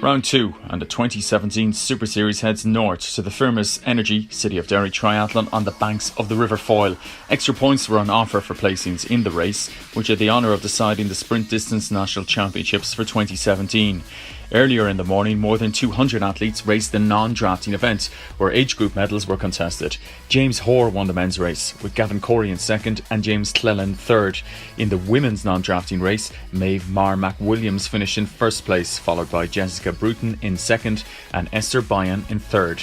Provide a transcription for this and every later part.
Round 2 and the 2017 Super Series heads north to the Firmus Energy City of Derry Triathlon on the banks of the River Foyle. Extra points were on offer for placings in the race, which had the honour of deciding the Sprint Distance National Championships for 2017. Earlier in the morning, more than 200 athletes raced the non-drafting event, where age group medals were contested. James Hoare won the men's race, with Gavin Corey in second and James Cleland third. In the women's non-drafting race, Maeve Marr-McWilliams finished in first place, followed by Jessica Bruton in second and Esther Byan in third.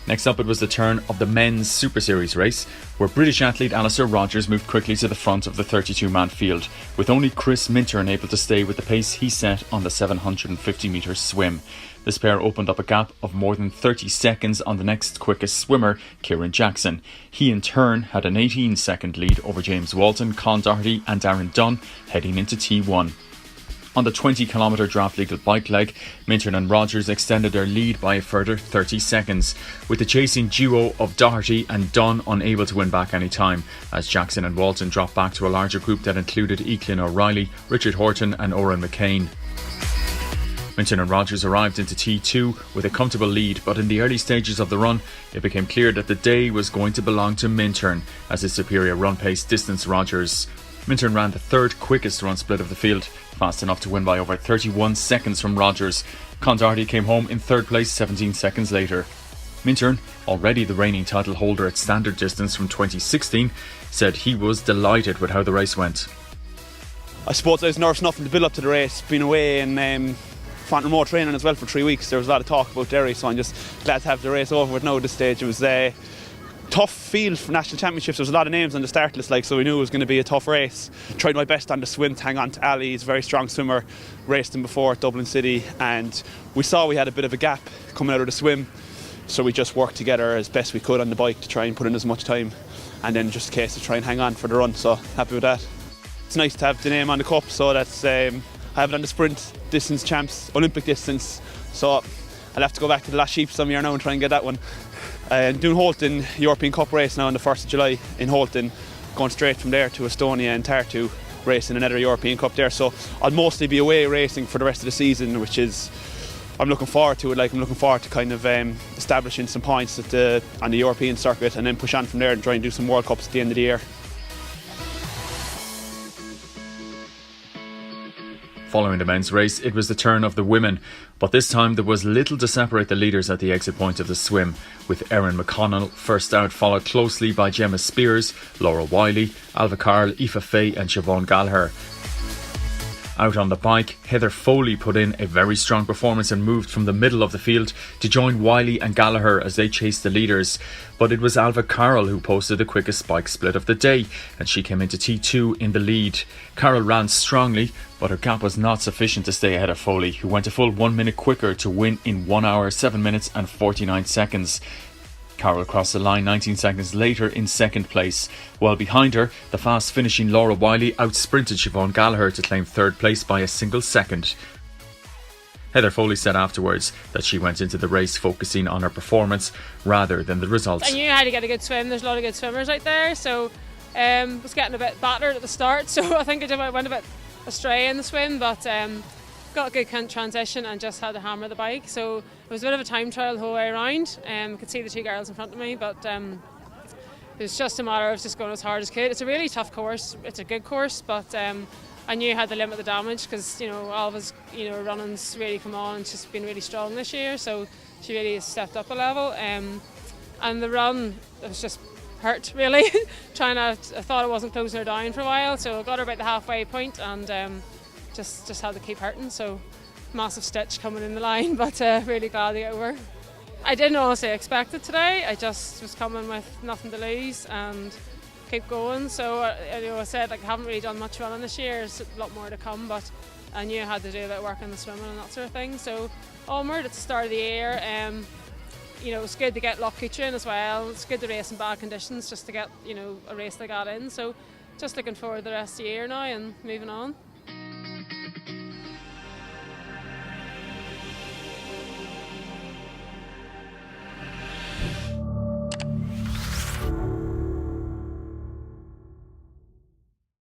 Next up, it was the turn of the men's Super Series race, where British athlete Alistair Rogers moved quickly to the front of the 32-man field, with only Chris Mintern able to stay with the pace he set on the 750-metre swim. This pair opened up a gap of more than 30 seconds on the next quickest swimmer, Kieran Jackson. He in turn had an 18-second lead over James Walton, Con Doherty and Darren Dunn heading into T1. On the 20km draft legal bike leg, Mintern and Rogers extended their lead by a further 30 seconds, with the chasing duo of Doherty and Dunn unable to win back any time, as Jackson and Walton dropped back to a larger group that included Eachlin O'Reilly, Richard Horton and Oran McCain. Mintern and Rogers arrived into T2 with a comfortable lead, but in the early stages of the run, it became clear that the day was going to belong to Mintern, as his superior run pace distanced Rogers. Mintern ran the third quickest run split of the field, fast enough to win by over 31 seconds from Rogers. Con Doherty came home in third place 17 seconds later. Mintern, already the reigning title holder at standard distance from 2016, said he was delighted with how the race went. I suppose I was nervous enough in the build up to the race, been away and remote training as well for 3 weeks. There was a lot of talk about Derry, so I'm just glad to have the race over with now at this stage. It was tough field for national championships. There was a lot of names on the start list, so we knew it was going to be a tough race. Tried my best on the swim to hang on to Ali. He's a very strong swimmer, raced him before at Dublin City, and we saw we had a bit of a gap coming out of the swim, so we just worked together as best we could on the bike to try and put in as much time, and then just a case to try and hang on for the run. So happy with that. It's nice to have the name on the cup, so that's I have it on the sprint distance champs, Olympic distance, so I'll have to go back to the last sheep some year now and try and get that one. Doing Holton European Cup race now on the 1st of July in Holton, going straight from there to Estonia and Tartu, racing another European Cup there. So I'll mostly be away racing for the rest of the season, which is, I'm looking forward to it. I'm looking forward to kind of establishing some points on the European circuit, and then push on from there and try and do some World Cups at the end of the year. Following the men's race, it was the turn of the women, but this time there was little to separate the leaders at the exit point of the swim, with Erin McConnell first out, followed closely by Gemma Spears, Laura Wiley, Alva Carl, Aoife Faye and Siobhan Gallagher. Out on the bike, Heather Foley put in a very strong performance and moved from the middle of the field to join Wiley and Gallagher as they chased the leaders. But it was Alva Carroll who posted the quickest bike split of the day, and she came into T2 in the lead. Carroll ran strongly, but her gap was not sufficient to stay ahead of Foley, who went a full 1 minute quicker to win in 1 hour, 7 minutes and 49 seconds. Carroll crossed the line 19 seconds later in second place, while behind her, the fast finishing Laura Wiley outsprinted Siobhan Gallagher to claim third place by a single second. Heather Foley said afterwards that she went into the race focusing on her performance rather than the results. I knew how to get a good swim. There's a lot of good swimmers out there, so was getting a bit battered at the start, so I think I went a bit astray in the swim, but got a good transition and just had to hammer the bike. So it was a bit of a time trial the whole way around. Could see the two girls in front of me, but it was just a matter of just going as hard as could. It's a really tough course. It's a good course, but I knew I had to limit the damage because Alva's running's really come on and she's been really strong this year, so she really has stepped up a level. And the run, it was just hurt really. I thought I wasn't closing her down for a while, so I got her about the halfway point and just had to keep hurting. So massive stitch coming in the line, but really glad to get over. I didn't honestly expect it today. I just was coming with nothing to lose and keep going. So I said I haven't really done much running this year. There's a lot more to come, but I knew I had to do a bit of work on the swimming and that sort of thing. So onward at the start of the year. It's good to get Loch Couture in as well. It's good to race in bad conditions just to get a race like that in. So just looking forward to the rest of the year now and moving on.